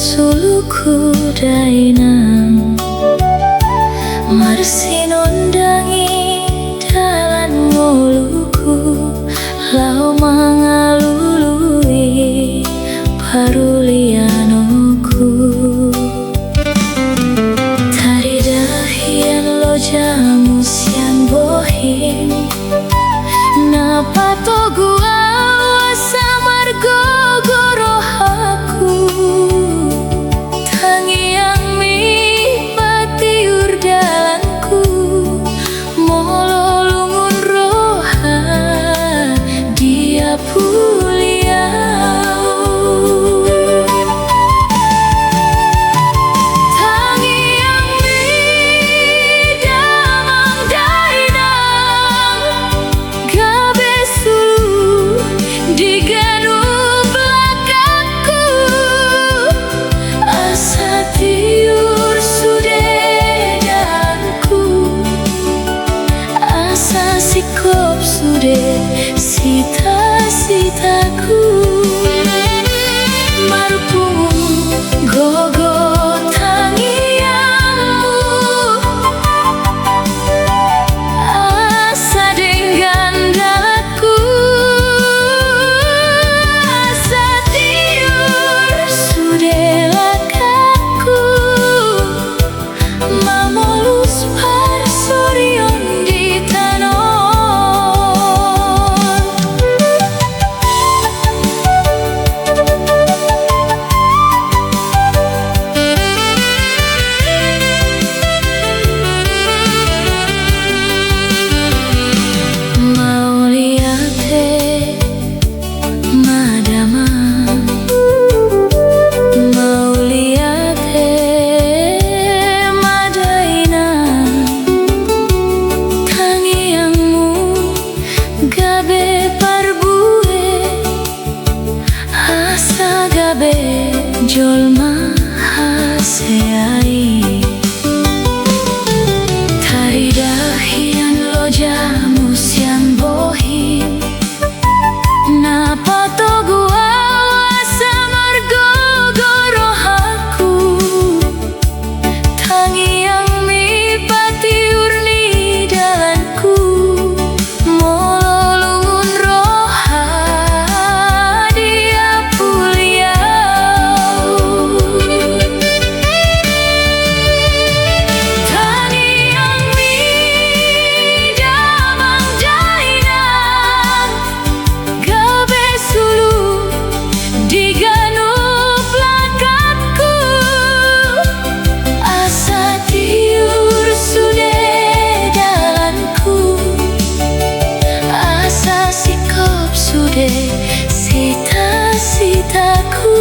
suluku dainang marsi nondangi dalan ngoluku lau mangalului parulianoku tari dahian lo jamu sian bohim napa to gua samar gorohaku tangiang mi patiur dalanku molo lungun roha dia puliau tangiang mi damang dainang gabe sulu diganu belakangku asa tiur sudedanku asa sikop sude sita-sitaku marupung gogo tangianmu asa dengan dalaku asa tiur sudelakaku mamolus parsorion di tanon mau liate madama mau liate madaina tangiangmu gabe parbue asa gabe jolma haseai tari dahian lo jamu sian bohim napa to gua samar gorohaku tangiang mi patiur ni dalanku molo lungun roha dia puliau tangiang mi damang dainang gabe sulu diganu belakangku asa tiur sudedanku asa sikop sude sita-sitaku